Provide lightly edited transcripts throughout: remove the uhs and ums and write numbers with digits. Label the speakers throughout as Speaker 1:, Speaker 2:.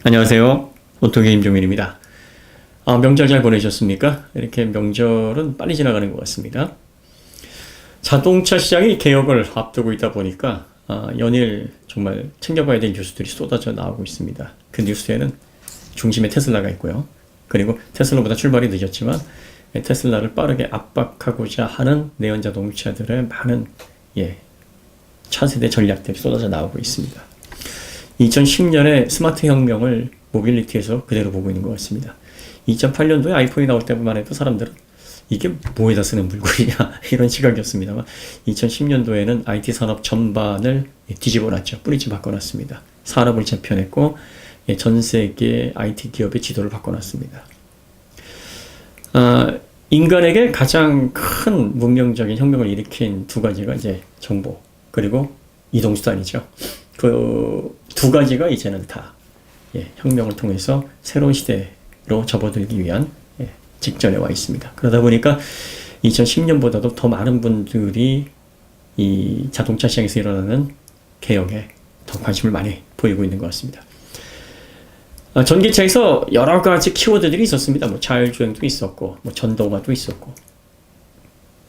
Speaker 1: 안녕하세요. 오토게 임종민입니다. 명절 잘 보내셨습니까? 이렇게 명절은 빨리 지나가는 것 같습니다. 자동차 시장이 개혁을 앞두고 있다 보니까 연일 정말 챙겨봐야 될 뉴스들이 쏟아져 나오고 있습니다. 그 뉴스에는 중심에 테슬라가 있고요. 그리고 테슬라보다 출발이 늦었지만 테슬라를 빠르게 압박하고자 하는 내연 자동차들의 많은 차세대 전략들이 쏟아져 나오고 있습니다. 2010년에 스마트 혁명을 모빌리티에서 그대로 보고 있는 것 같습니다. 2008년도에 아이폰이 나올 때만 해도 사람들은 이게 뭐에다 쓰는 물건이냐 이런 시각이었습니다만 2010년도에는 IT 산업 전반을 뒤집어 놨죠. 뿌리째 바꿔놨습니다. 산업을 재편했고 전 세계 IT 기업의 지도를 바꿔놨습니다. 인간에게 가장 큰 문명적인 혁명을 일으킨 두 가지가 이제 정보 그리고 이동수단이죠. 그 두 가지가 이제는 다 혁명을 통해서 새로운 시대로 접어들기 위한 직전에 와 있습니다. 그러다 보니까 2010년보다도 더 많은 분들이 이 자동차 시장에서 일어나는 개혁에 더 관심을 많이 보이고 있는 것 같습니다. 전기차에서 여러 가지 키워드들이 있었습니다. 뭐 자율주행도 있었고, 뭐 전동화도 있었고,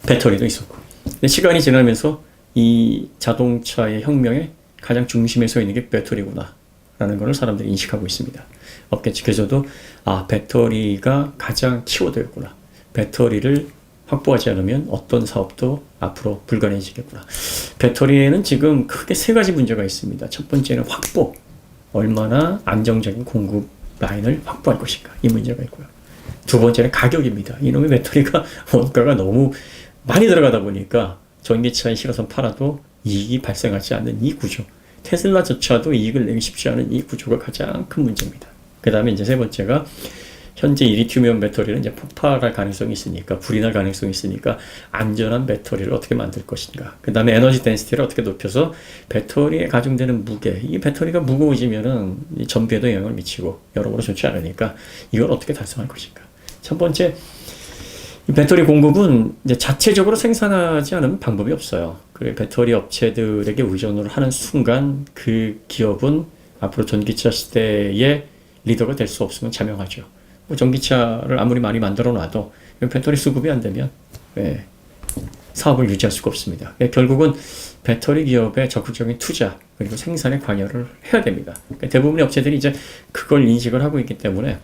Speaker 1: 배터리도 있었고. 근데 시간이 지나면서 이 자동차의 혁명의 가장 중심에 서 있는 게 배터리구나 라는 것을 사람들이 인식하고 있습니다. 업계 측에서도 배터리가 가장 키워드였구나. 배터리를 확보하지 않으면 어떤 사업도 앞으로 불가능해지겠구나. 배터리에는 지금 크게 세 가지 문제가 있습니다. 첫 번째는 확보. 얼마나 안정적인 공급 라인을 확보할 것인가. 이 문제가 있고요. 두 번째는 가격입니다. 이놈의 배터리가 원가가 너무 많이 들어가다 보니까 전기차에 실어서 팔아도 이익이 발생하지 않는 이 구조. 테슬라조차도 이익을 내기 쉽지 않은 이 구조가 가장 큰 문제입니다. 그 다음에 이제 세 번째가 현재 이 리튬이온 배터리는 이제 폭발할 가능성이 있으니까 불이 날 가능성이 있으니까 안전한 배터리를 어떻게 만들 것인가. 그 다음에 에너지 덴시티를 어떻게 높여서 배터리에 가중되는 무게, 이 배터리가 무거워지면은 이 전비에도 영향을 미치고 여러모로 좋지 않으니까 이걸 어떻게 달성할 것인가. 첫 번째, 이 배터리 공급은 이제 자체적으로 생산하지 않으면 방법이 없어요. 그리고 배터리 업체들에게 의존을 하는 순간 그 기업은 앞으로 전기차 시대의 리더가 될 수 없으면 자명하죠. 뭐 전기차를 아무리 많이 만들어 놔도 배터리 수급이 안 되면 사업을 유지할 수가 없습니다. 결국은 배터리 기업의 적극적인 투자 그리고 생산에 관여를 해야 됩니다. 대부분의 업체들이 이제 그걸 인식을 하고 있기 때문에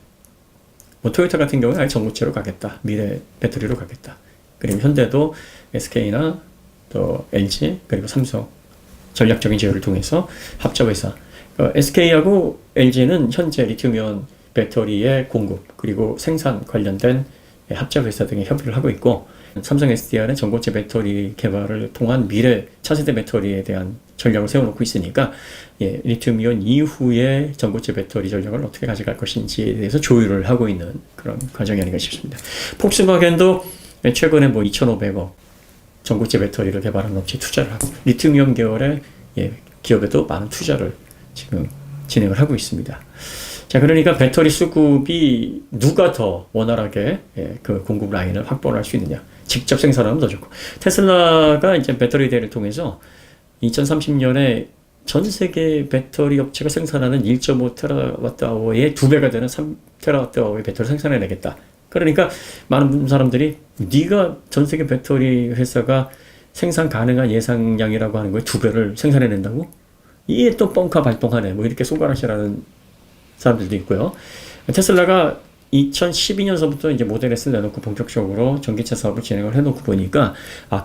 Speaker 1: 뭐 토요타 같은 경우는 아예 전고체로 가겠다. 미래 배터리로 가겠다. 그리고 현대도 SK나 또 LG 그리고 삼성 전략적인 제휴를 통해서 합작회사 SK하고 LG는 현재 리튬이온 배터리의 공급 그리고 생산 관련된 합작회사 등의 협의를 하고 있고 삼성 SDI는 전고체 배터리 개발을 통한 미래 차세대 배터리에 대한 전략을 세워놓고 있으니까 리튬이온 이후에 전고체 배터리 전략을 어떻게 가져갈 것인지에 대해서 조율을 하고 있는 그런 과정이 아닌가 싶습니다. 폭스바겐도 최근에 뭐 2,500억 전고체 배터리를 개발하는 업체에 투자를 하고 리튬이온 계열의 기업에도 많은 투자를 지금 진행을 하고 있습니다. 자, 그러니까 배터리 수급이 누가 더 원활하게 그 공급 라인을 확보할 수 있느냐. 직접 생산하면 더 좋고. 테슬라가 이제 배터리 대회를 통해서 2030년에 전 세계 배터리 업체가 생산하는 1.5TWh의 2배가 되는 3TWh의 배터리 생산해내겠다. 그러니까 많은 사람들이 네가 전 세계 배터리 회사가 생산 가능한 예상량이라고 하는 거에 2배를 생산해낸다고? 이게 또 뻥카 발동하네. 뭐 이렇게 손가락질하는 사람들도 있고요. 테슬라가 2012년서부터 이제 모델 S를 내놓고 본격적으로 전기차 사업을 진행을 해놓고 보니까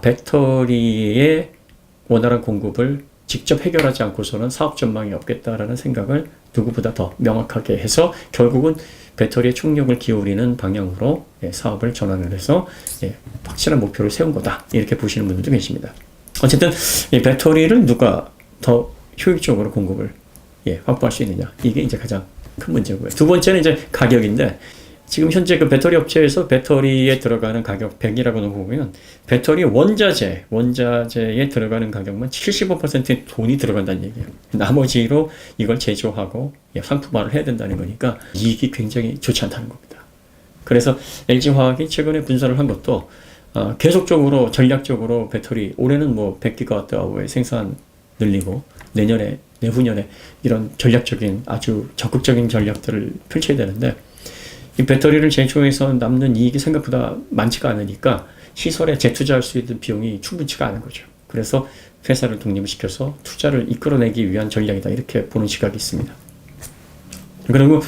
Speaker 1: 배터리의 원활한 공급을 직접 해결하지 않고서는 사업 전망이 없겠다라는 생각을 누구보다 더 명확하게 해서 결국은 배터리에 총력을 기울이는 방향으로 사업을 전환을 해서 확실한 목표를 세운 거다. 이렇게 보시는 분들도 계십니다. 어쨌든 이 배터리를 누가 더 효율적으로 공급을 확보할 수 있느냐. 이게 이제 가장 큰 문제고요. 두 번째는 이제 가격인데 지금 현재 그 배터리 업체에서 배터리에 들어가는 가격 100이라고 보면 배터리 원자재에 들어가는 가격만 75%의 돈이 들어간다는 얘기예요. 나머지로 이걸 제조하고 상품화를 해야 된다는 거니까 이익이 굉장히 좋지 않다는 겁니다. 그래서 LG화학이 최근에 분석을 한 것도 계속적으로 전략적으로 배터리 올해는 뭐 100GWh의 생산 늘리고 내년에 내후년에 이런 전략적인 아주 적극적인 전략들을 펼쳐야 되는데 이 배터리를 제조해서 남는 이익이 생각보다 많지가 않으니까 시설에 재투자할 수 있는 비용이 충분치가 않은 거죠. 그래서 회사를 독립시켜서 투자를 이끌어내기 위한 전략이다 이렇게 보는 시각이 있습니다. 그리고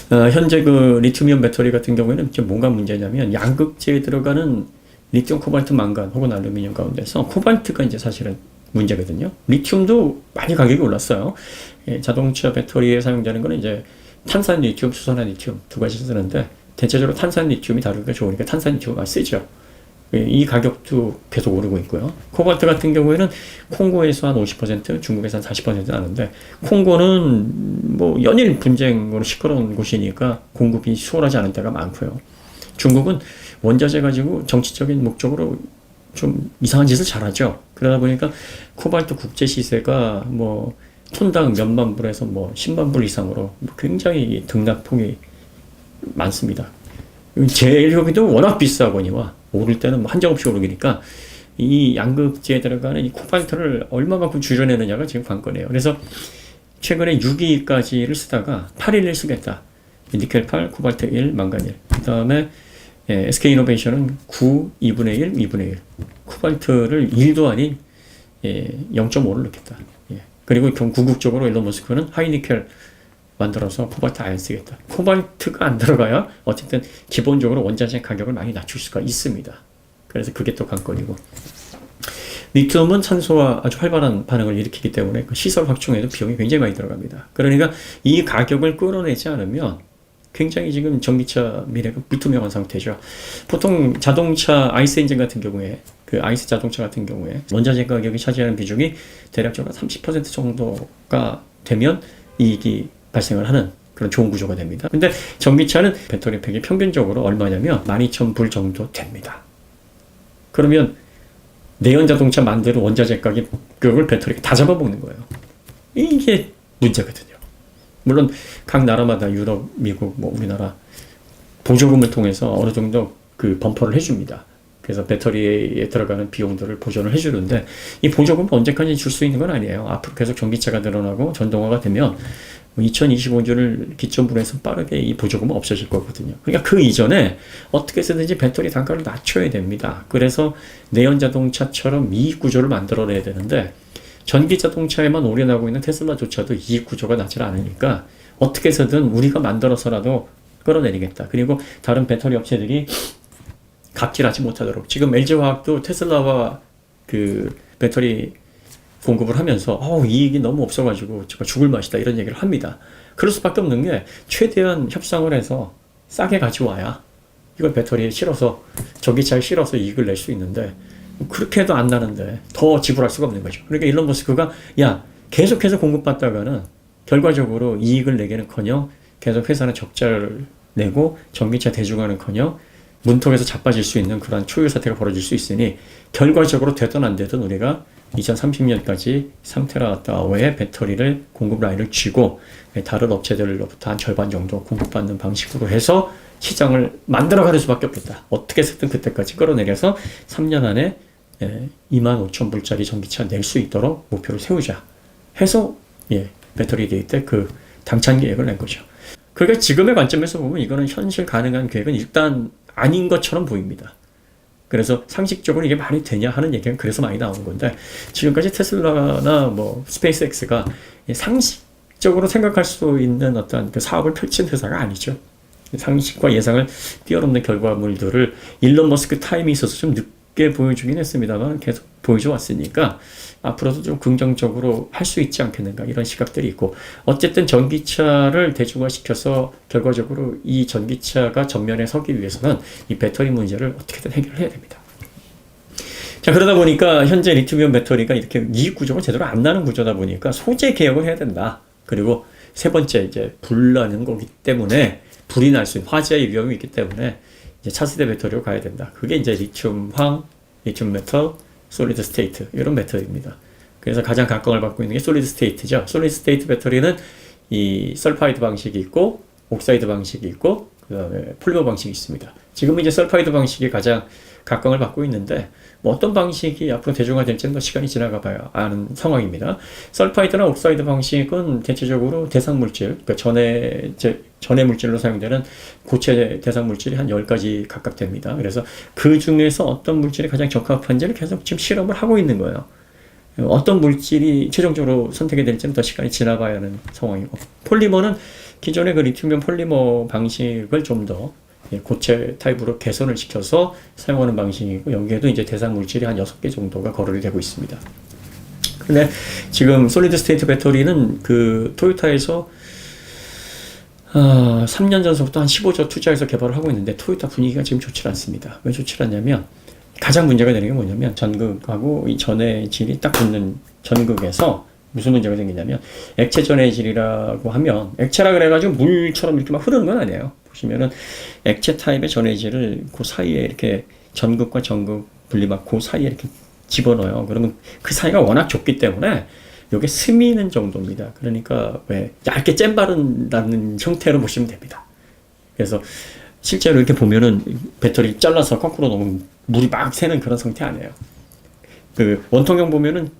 Speaker 1: 현재 그 리튬이온 배터리 같은 경우에는 뭐가 문제냐면 양극재에 들어가는 리튬, 코발트, 망간 혹은 알루미늄 가운데서 코발트가 이제 사실은 문제거든요. 리튬도 많이 가격이 올랐어요. 자동차 배터리에 사용되는 거는 이제 탄산 리튬, 수소나 리튬 두 가지 쓰는데 대체적으로 탄산 리튬이 다루기가 좋으니까 탄산 리튬을 쓰죠. 이 가격도 계속 오르고 있고요. 코발트 같은 경우에는 콩고에서 한 50%, 중국에서 한 40% 나는데 콩고는 뭐 연일 분쟁으로 시끄러운 곳이니까 공급이 수월하지 않은 데가 많고요. 중국은 원자재 가지고 정치적인 목적으로 좀 이상한 짓을 잘하죠. 그러다 보니까 코발트 국제 시세가 뭐 톤당 몇만 불에서 뭐 10만 불 이상으로 굉장히 등락폭이 많습니다. 재료비도 워낙 비싸거니와 오를 때는 한정없이 오르니까 이 양극재에 들어가는 이 코발트를 얼마만큼 줄여내느냐가 지금 관건이에요. 그래서 최근에 6위까지를 쓰다가 8위를 쓰겠다. 니켈 8, 코발트 1, 망간 1. 그 다음에 SK이노베이션은 9, 2분의 1, 2분의 1. 코발트를 1도 아닌 0.5를 넣겠다. 그리고 궁극적으로 일론 머스크는 하이니켈 만들어서 코발트 안 쓰겠다. 코발트가 안 들어가야 어쨌든 기본적으로 원자재 가격을 많이 낮출 수가 있습니다. 그래서 그게 또 관건이고. 리튬은 산소와 아주 활발한 반응을 일으키기 때문에 그 시설 확충에도 비용이 굉장히 많이 들어갑니다. 그러니까 이 가격을 끌어내지 않으면 굉장히 지금 전기차 미래가 불투명한 상태죠. 보통 자동차 아이스 엔진 같은 경우에 그 아이스 자동차 같은 경우에 원자재 가격이 차지하는 비중이 대략적으로 30% 정도가 되면 이익이 발생을 하는 그런 좋은 구조가 됩니다. 근데 전기차는 배터리 팩이 평균적으로 얼마냐면 12,000불 정도 됩니다. 그러면 내연 자동차 만드는 원자재 가격을 배터리가 다 잡아먹는 거예요. 이게 문제거든요. 물론 각 나라마다 유럽, 미국, 뭐 우리나라 보조금을 통해서 어느 정도 그 범퍼를 해줍니다. 그래서 배터리에 들어가는 비용들을 보전을 해주는데 이 보조금은 언제까지 줄 수 있는 건 아니에요. 앞으로 계속 전기차가 늘어나고 전동화가 되면 2025년을 기점으로 해서 빠르게 이 보조금은 없어질 거거든요. 그러니까 그 이전에 어떻게 해서든지 배터리 단가를 낮춰야 됩니다. 그래서 내연 자동차처럼 이익 구조를 만들어내야 되는데 전기 자동차에만 올인하고 있는 테슬라조차도 이익 구조가 나질 않으니까 어떻게 해서든 우리가 만들어서라도 끌어내리겠다. 그리고 다른 배터리 업체들이 갑질하지 못하도록 지금 LG화학도 테슬라와 그 배터리 공급을 하면서 이익이 너무 없어가지고 제가 죽을 맛이다 이런 얘기를 합니다. 그럴 수밖에 없는 게 최대한 협상을 해서 싸게 가져와야 이걸 배터리에 실어서 전기차에 실어서 이익을 낼 수 있는데 그렇게 해도 안 나는데 더 지불할 수가 없는 거죠. 그러니까 일론 머스크가 계속해서 공급받다가는 결과적으로 이익을 내기는커녕 계속 회사는 적자를 내고 전기차 대중화는커녕 문턱에서 자빠질 수 있는 그런 초유 사태가 벌어질 수 있으니 결과적으로 되든 안 되든 우리가 2030년까지 3TWh의 배터리를 공급 라인을 쥐고 다른 업체들로부터 한 절반 정도 공급받는 방식으로 해서 시장을 만들어가는 수밖에 없겠다. 어떻게 해서든 그때까지 끌어내려서 3년 안에 25,000불짜리 전기차 낼 수 있도록 목표를 세우자 해서 배터리 데이 때 그 당찬 계획을 낸 거죠. 그러니까 지금의 관점에서 보면 이거는 현실 가능한 계획은 일단 아닌 것처럼 보입니다. 그래서 상식적으로 이게 말이 되냐 하는 얘기가 그래서 많이 나오는 건데 지금까지 테슬라나 뭐 스페이스X가 상식적으로 생각할 수 있는 어떤 그 사업을 펼친 회사가 아니죠. 상식과 예상을 뛰어넘는 결과물들을 일론 머스크 타임이 있어서 좀 늦게 보여주긴 했습니다만 계속 보여줘 왔으니까 앞으로도 좀 긍정적으로 할 수 있지 않겠는가 이런 시각들이 있고 어쨌든 전기차를 대중화시켜서 결과적으로 이 전기차가 전면에 서기 위해서는 이 배터리 문제를 어떻게든 해결해야 됩니다. 자, 그러다 보니까 현재 리튬이온 배터리가 이렇게 이익 구조가 제대로 안 나는 구조다 보니까 소재 개혁을 해야 된다. 그리고 세 번째 이제 불 나는 거기 때문에 불이 날 수 있는 화재의 위험이 있기 때문에 이제 차세대 배터리로 가야 된다. 그게 이제 리튬황, 리튬 메탈, 솔리드 스테이트 이런 배터리입니다. 그래서 가장 각광을 받고 있는 게 솔리드 스테이트죠. 솔리드 스테이트 배터리는 이 설파이드 방식이 있고 옥사이드 방식이 있고 그다음에 폴리머 방식이 있습니다. 지금은 이제 설파이드 방식이 가장 각광을 받고 있는데 뭐 어떤 방식이 앞으로 대중화될지는 더 시간이 지나가 봐야 아는 상황입니다. 설파이드나 옥사이드 방식은 대체적으로 대상 물질, 그러니까 전해 물질로 사용되는 고체 대상 물질이 한 10가지 각각 됩니다. 그래서 그 중에서 어떤 물질이 가장 적합한지를 계속 지금 실험을 하고 있는 거예요. 어떤 물질이 최종적으로 선택이 될지는 더 시간이 지나봐야 하는 상황이고, 폴리머는 기존의 그 리튬이온 폴리머 방식을 좀 더 고체 타입으로 개선을 시켜서 사용하는 방식이고, 여기에도 이제 대상 물질이 한 6개 정도가 거론이 되고 있습니다. 근데 지금 솔리드 스테이트 배터리는 그 토요타에서 3년 전서부터 한 15조 투자해서 개발을 하고 있는데, 토요타 분위기가 지금 좋지 않습니다. 왜 좋지 않냐면, 가장 문제가 되는 게 뭐냐면, 전극하고 이 전해질이 딱 붙는 전극에서 무슨 문제가 생기냐면, 액체 전해질이라고 하면, 액체라 그래가지고 물처럼 이렇게 막 흐르는 건 아니에요. 보시면은 액체 타입의 전해질을 그 사이에 이렇게 전극과 전극 분리막 그 사이에 이렇게 집어넣어요. 그러면 그 사이가 워낙 좁기 때문에 이게 스미는 정도입니다. 그러니까 왜 얇게 잼 바른다는 형태로 보시면 됩니다. 그래서 실제로 이렇게 보면은 배터리 잘라서 거꾸로 넣으면 물이 막 새는 그런 상태 아니에요. 그 원통형 보면은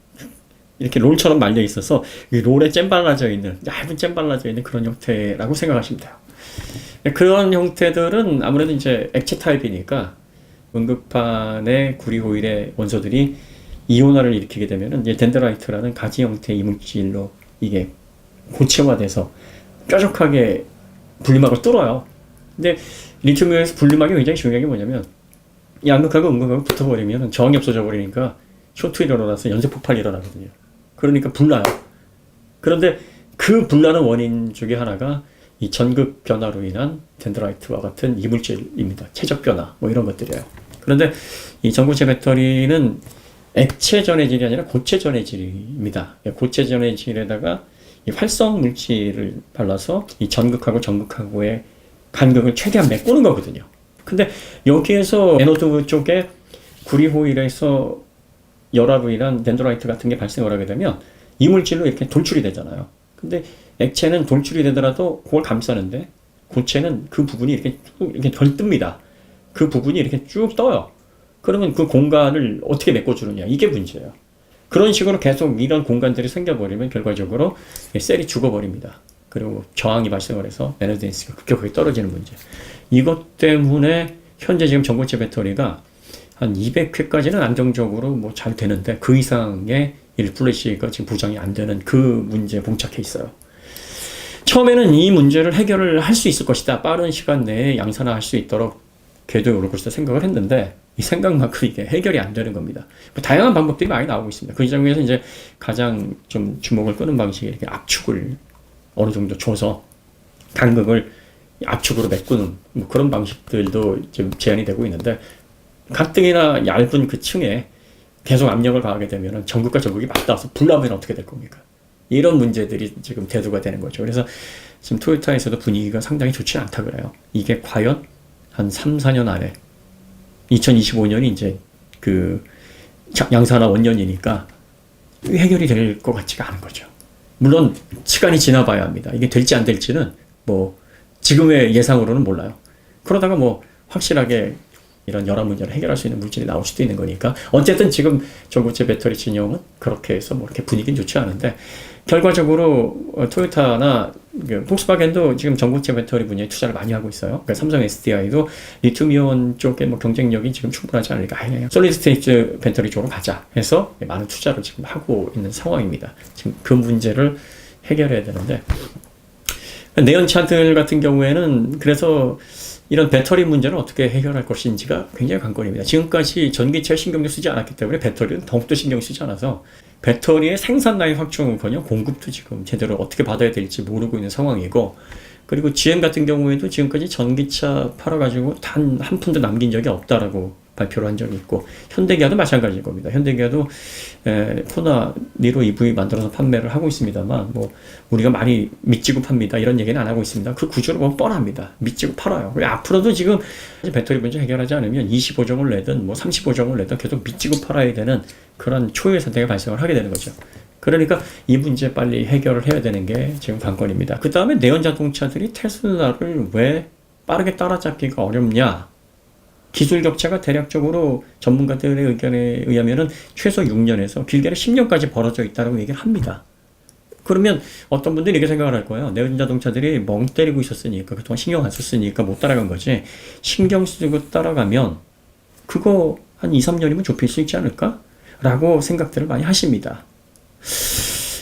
Speaker 1: 이렇게 롤처럼 말려 있어서 이 롤에 잼 발라져 있는, 얇은 잼 발라져 있는 그런 형태라고 생각하시면 돼요. 그런 형태들은 아무래도 이제 액체 타입이니까 원극판의 구리호일의 원소들이 이온화를 일으키게 되면은 이제 덴드라이트라는 가지 형태의 이물질로 이게 고체화돼서 뾰족하게 분리막을 뚫어요. 근데 리튬이온에서 분리막이 굉장히 중요한 게 뭐냐면, 이 양극하고 음극하고 붙어버리면 저항이 없어져 버리니까 쇼트가 일어나서 연쇄 폭발이 일어나거든요. 그러니까 불나요. 그런데 그 불나는 원인 중에 하나가 이 전극 변화로 인한 덴드라이트와 같은 이물질입니다. 최적 변화, 뭐 이런 것들이에요. 그런데 이 전고체 배터리는 액체 전해질이 아니라 고체 전해질입니다. 고체 전해질에다가 이 활성 물질을 발라서 이 전극하고 전극하고의 간극을 최대한 메꾸는 거거든요. 근데 여기에서 에노드 쪽에 구리호일에서 열화로 인한 덴드라이트 같은 게 발생을 하게 되면 이물질로 이렇게 돌출이 되잖아요. 근데 액체는 돌출이 되더라도 그걸 감싸는데, 고체는 그 부분이 이렇게 덜 뜹니다. 그 부분이 이렇게 쭉 떠요. 그러면 그 공간을 어떻게 메꿔주느냐, 이게 문제예요. 그런 식으로 계속 이런 공간들이 생겨버리면 결과적으로 셀이 죽어버립니다. 그리고 저항이 발생을 해서 에너지 덴시티가 급격하게 떨어지는 문제. 이것 때문에 현재 지금 전고체 배터리가 한 200회까지는 안정적으로 뭐 잘 되는데, 그 이상의 플래시가 지금 보장이 안 되는 그 문제에 봉착해 있어요. 처음에는 이 문제를 해결을 할 수 있을 것이다. 빠른 시간 내에 양산화할 수 있도록 궤도에 오를 것이다 생각을 했는데, 이 생각만큼 이게 해결이 안 되는 겁니다. 다양한 방법들이 많이 나오고 있습니다. 그 중에서 이제 가장 좀 주목을 끄는 방식이 이렇게 압축을 어느 정도 줘서 간극을 압축으로 메꾸는 뭐 그런 방식들도 지금 제한이 되고 있는데, 가뜩이나 얇은 그 층에 계속 압력을 가하게 되면 전극과 전극이 맞닿아서 불나면 어떻게 될 겁니까? 이런 문제들이 지금 대두가 되는 거죠. 그래서 지금 토요타에서도 분위기가 상당히 좋지 않다 그래요. 이게 과연 한 3, 4년 안에 2025년이 이제 그 양산화 원년이니까 해결이 될 것 같지가 않은 거죠. 물론 시간이 지나봐야 합니다. 이게 될지 안 될지는 뭐 지금의 예상으로는 몰라요. 그러다가 뭐 확실하게 이런 열화 문제를 해결할 수 있는 물질이 나올 수도 있는 거니까, 어쨌든 지금 전고체 배터리 진영은 그렇게 해서 뭐 이렇게 분위기는 좋지 않은데, 결과적으로 토요타나 폭스바겐도 지금 전고체 배터리 분야에 투자를 많이 하고 있어요. 그러니까 삼성 SDI도 리튬이온 쪽에 뭐 경쟁력이 지금 충분하지 않으니까 솔리드 스테이트 배터리 쪽으로 가자 해서 많은 투자를 지금 하고 있는 상황입니다. 지금 그 문제를 해결해야 되는데, 내연차들 같은 경우에는 그래서 이런 배터리 문제를 어떻게 해결할 것인지가 굉장히 관건입니다. 지금까지 전기차에 신경을 쓰지 않았기 때문에 배터리는 더욱더 신경 쓰지 않아서 배터리의 생산 라인 확충은커녕 공급도 지금 제대로 어떻게 받아야 될지 모르고 있는 상황이고, 그리고 GM 같은 경우에도 지금까지 전기차 팔아가지고 단 한 푼도 남긴 적이 없다라고 발표를 한 적이 있고, 현대기아도 마찬가지일 겁니다. 현대기아도 코나 니로 EV 만들어서 판매를 하고 있습니다만, 뭐 우리가 많이 밑지고 팝니다 이런 얘기는 안 하고 있습니다. 그 구조를 보면 뻔합니다. 밑지고 팔아요. 앞으로도 지금 배터리 문제 해결하지 않으면 25정을 내든 뭐 35정을 내든 계속 밑지고 팔아야 되는 그런 초유의 상태가 발생을 하게 되는 거죠. 그러니까 이 문제 빨리 해결을 해야 되는 게 지금 관건입니다. 그 다음에 내연 자동차들이 테슬라를 왜 빠르게 따라잡기가 어렵냐? 기술 격차가 대략적으로 전문가들의 의견에 의하면은 최소 6년에서 길게는 10년까지 벌어져 있다고 얘기를 합니다. 그러면 어떤 분들이 이렇게 생각을 할 거예요. 내연 자동차들이 멍 때리고 있었으니까, 그동안 신경 안 썼으니까 못 따라간 거지. 신경 쓰고 따라가면 그거 한 2, 3년이면 좁힐 수 있지 않을까? 라고 생각들을 많이 하십니다.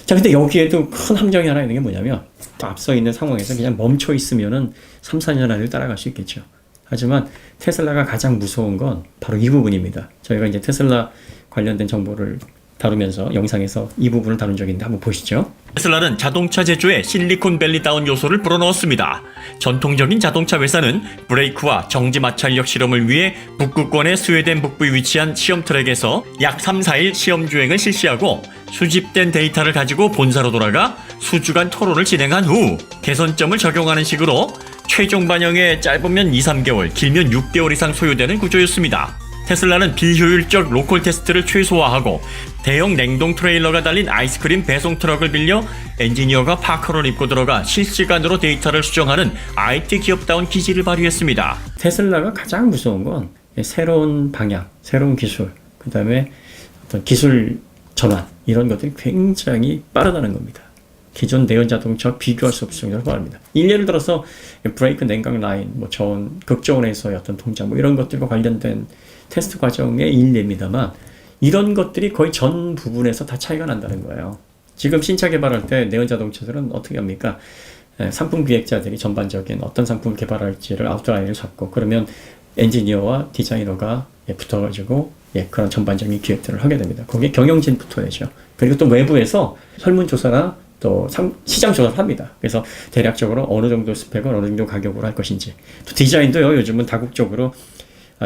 Speaker 1: 자, 근데 여기에도 큰 함정이 하나 있는 게 뭐냐면, 앞서 있는 상황에서 그냥 멈춰 있으면은 3, 4년 안에 따라갈 수 있겠죠. 하지만 테슬라가 가장 무서운 건 바로 이 부분입니다. 저희가 이제 테슬라 관련된 정보를 다루면서 영상에서 이 부분을 다룬 적이 있는데 한번 보시죠.
Speaker 2: 테슬라는 자동차 제조에 실리콘밸리다운 요소를 불어넣었습니다. 전통적인 자동차 회사는 브레이크와 정지 마찰력 실험을 위해 북극권의 스웨덴 북부에 위치한 시험 트랙에서 약 3, 4일 시험 주행을 실시하고 수집된 데이터를 가지고 본사로 돌아가 수주간 토론을 진행한 후 개선점을 적용하는 식으로 최종 반영에 짧으면 2, 3개월, 길면 6개월 이상 소요되는 구조였습니다. 테슬라는 비효율적 로컬 테스트를 최소화하고 대형 냉동 트레일러가 달린 아이스크림 배송 트럭을 빌려 엔지니어가 파커를 입고 들어가 실시간으로 데이터를 수정하는 IT 기업다운 기질을 발휘했습니다.
Speaker 1: 테슬라가 가장 무서운 건 새로운 방향, 새로운 기술, 그 다음에 어떤 기술 전환, 이런 것들이 굉장히 빠르다는 겁니다. 기존 내연 자동차와 비교할 수 없을 정도로 빠릅니다. 예를 들어서 브레이크 냉각 라인, 뭐 저온, 극저온에서의 어떤 동작, 뭐 이런 것들과 관련된 테스트 과정의 일례입니다만, 이런 것들이 거의 전 부분에서 다 차이가 난다는 거예요. 지금 신차 개발할 때 내연 자동차들은 어떻게 합니까? 상품 기획자들이 전반적인 어떤 상품을 개발할지를 아웃라인을 잡고, 그러면 엔지니어와 디자이너가 붙어가지고 그런 전반적인 기획들을 하게 됩니다. 거기에 경영진 붙어야죠. 그리고 또 외부에서 설문조사나 또 시장 조사를 합니다. 그래서 대략적으로 어느 정도 스펙을 어느 정도 가격으로 할 것인지, 또 디자인도요, 요즘은 다국적으로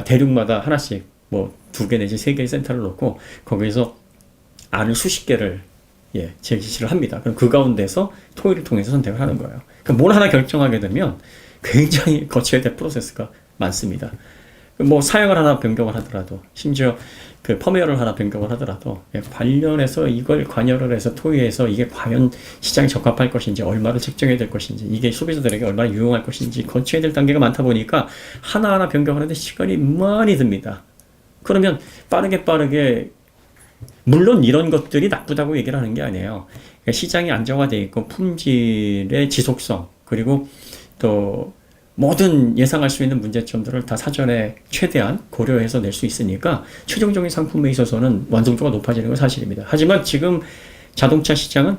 Speaker 1: 대륙마다 하나씩 뭐 2개 내지 3개의 센터를 놓고 거기에서 알을 수십 개를 제시를 합니다. 그럼 그 가운데서 토의를 통해서 선택을 하는 거예요. 그러니까 뭘 하나 결정하게 되면 굉장히 거쳐야 될 프로세스가 많습니다. 뭐 사양을 하나 변경을 하더라도, 심지어 그 펌웨어를 하나 변경을 하더라도 관련해서 이걸 관여를 해서 토의해서 이게 과연 시장에 적합할 것인지, 얼마를 책정해야 될 것인지, 이게 소비자들에게 얼마나 유용할 것인지 거쳐야 될 단계가 많다 보니까 하나하나 변경하는데 시간이 많이 듭니다. 그러면 빠르게 물론 이런 것들이 나쁘다고 얘기를 하는 게 아니에요. 그러니까 시장이 안정화되어 있고 품질의 지속성, 그리고 또 모든 예상할 수 있는 문제점들을 다 사전에 최대한 고려해서 낼 수 있으니까 최종적인 상품에 있어서는 완성도가 높아지는 건 사실입니다. 하지만 지금 자동차 시장은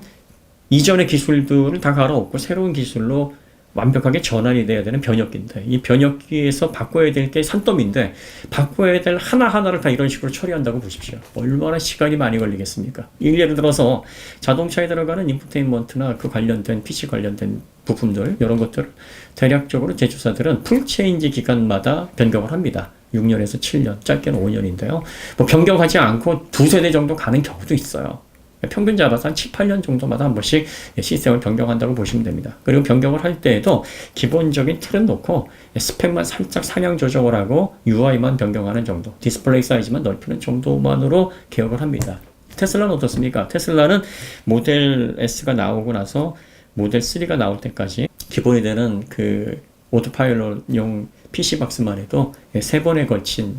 Speaker 1: 이전의 기술들을 다 갈아엎고 새로운 기술로 완벽하게 전환이 돼야 되는 변혁기인데, 이 변혁기에서 바꿔야 될 게 산더미인데, 바꿔야 될 하나하나를 다 이런 식으로 처리한다고 보십시오. 얼마나 시간이 많이 걸리겠습니까? 예를 들어서 자동차에 들어가는 인포테인먼트나 그 관련된 PC 관련된 부품들, 이런 것들 대략적으로 제조사들은 풀체인지 기간마다 변경을 합니다. 6년에서 7년, 짧게는 5년인데요. 뭐 변경하지 않고 2세대 정도 가는 경우도 있어요. 평균 잡아서 한 7, 8년 정도마다 한 번씩 시스템을 변경한다고 보시면 됩니다. 그리고 변경을 할 때에도 기본적인 틀은 놓고 스펙만 살짝 상향 조정을 하고 UI만 변경하는 정도, 디스플레이 사이즈만 넓히는 정도만으로 개혁을 합니다. 테슬라는 어떻습니까? 테슬라는 모델 S가 나오고 나서 모델 3가 나올 때까지 기본이 되는 그 오토파일럿용 PC박스만 해도 3번에 걸친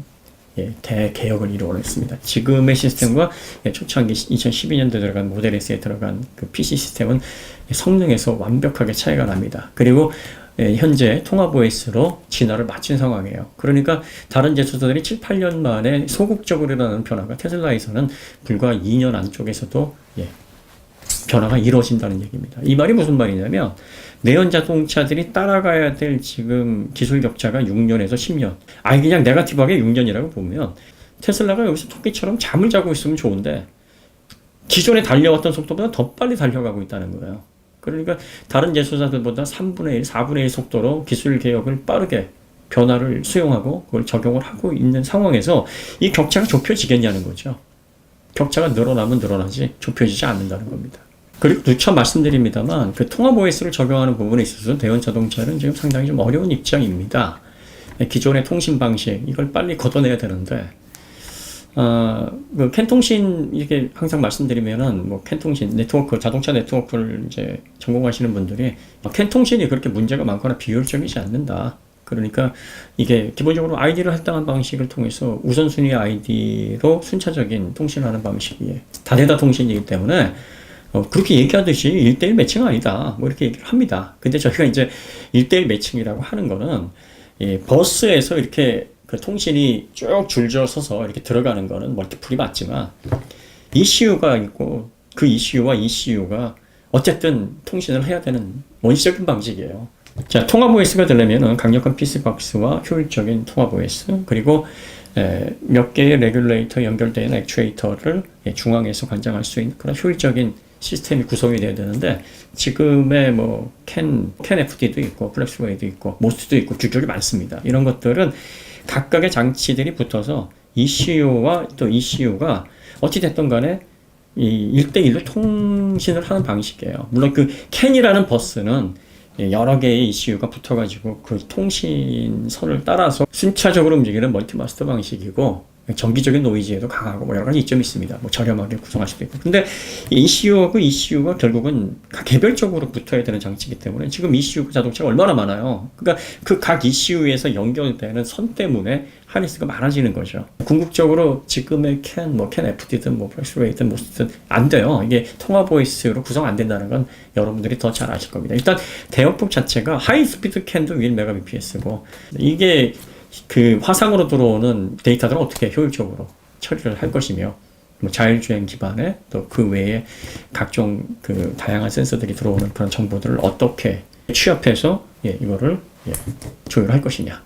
Speaker 1: 대개혁을 이루어냈습니다. 지금의 시스템과 초창기 2012년도에 들어간 모델 S에 들어간 그 PC 시스템은 성능에서 완벽하게 차이가 납니다. 그리고 현재 통합 OS로 진화를 마친 상황이에요. 그러니까 다른 제조사들이 7, 8년 만에 소극적으로 일어나는 변화가 테슬라에서는 불과 2년 안쪽에서도 변화가 이루어진다는 얘기입니다. 이 말이 무슨 말이냐면, 내연 자동차들이 따라가야 될 지금 기술 격차가 6년에서 10년. 그냥 네거티브하게 6년이라고 보면 테슬라가 여기서 토끼처럼 잠을 자고 있으면 좋은데 기존에 달려왔던 속도보다 더 빨리 달려가고 있다는 거예요. 그러니까 다른 제조사들보다 3분의 1, 4분의 1 속도로 기술 개혁을 빠르게 변화를 수용하고 그걸 적용을 하고 있는 상황에서 이 격차가 좁혀지겠냐는 거죠. 격차가 늘어나면 늘어나지 좁혀지지 않는다는 겁니다. 그리고 누차 말씀드립니다만, 그 통합 OS를 적용하는 부분에 있어서 대형 자동차는 지금 상당히 좀 어려운 입장입니다. 기존의 통신 방식, 이걸 빨리 걷어내야 되는데, 그 캔통신, 이렇게 항상 말씀드리면은, 뭐 캔통신, 네트워크, 자동차 네트워크를 이제 전공하시는 분들이, 캔통신이 그렇게 문제가 많거나 비효율적이지 않는다. 그러니까 이게 기본적으로 아이디를 할당한 방식을 통해서 우선순위 아이디로 순차적인 통신을 하는 방식이 다대다 통신이기 때문에 그렇게 얘기하듯이 1대1 매칭은 아니다. 뭐 이렇게 얘기를 합니다. 근데 저희가 이제 1대1 매칭이라고 하는 거는 버스에서 이렇게 그 통신이 쭉 줄지어 서서 이렇게 들어가는 거는 멀티플이 맞지만 ECU가 있고 그 ECU와 ECU가 어쨌든 통신을 해야 되는 원시적인 방식이에요. 자, 통합 OS가 되려면 강력한 PC박스와 효율적인 통합 OS 그리고 몇 개의 레귤레이터 연결된 액추에이터를 중앙에서 관장할 수 있는 그런 효율적인 시스템이 구성이 돼야 되는데 지금의 뭐 캔 FD도 있고 플렉스웨이도 있고 모스도 있고 규격이 많습니다. 이런 것들은 각각의 장치들이 붙어서 ECU와 또 ECU가 어찌됐든 간에 이 1대1로 통신을 하는 방식이에요. 물론 그 캔이라는 버스는 여러 개의 ECU가 붙어가지고 그 통신선을 따라서 순차적으로 움직이는 멀티마스터 방식이고 정기적인 노이즈에도 강하고 뭐 여러 가지 이점이 있습니다. 뭐 저렴하게 구성할 수도 있고. 근데 ECU하고 ECU가 결국은 각 개별적으로 붙어야 되는 장치이기 때문에 지금 ECU 자동차가 얼마나 많아요. 그러니까 그 각 ECU에서 연결되는 선 때문에 하니스가 많아지는 거죠. 궁극적으로 지금의 캔 FD든 뭐 플렉스웨이든 모스든 안 돼요. 이게 통합 OS로 구성 안 된다는 건 여러분들이 더 잘 아실 겁니다. 일단 대역폭 자체가 하이 스피드 캔도 1Mbps고 이게 그 화상으로 들어오는 데이터들은 어떻게 효율적으로 처리를 할 것이며 뭐 자율주행 기반의 또 그 외에 각종 그 다양한 센서들이 들어오는 그런 정보들을 어떻게 취합해서 이거를 조율할 것이냐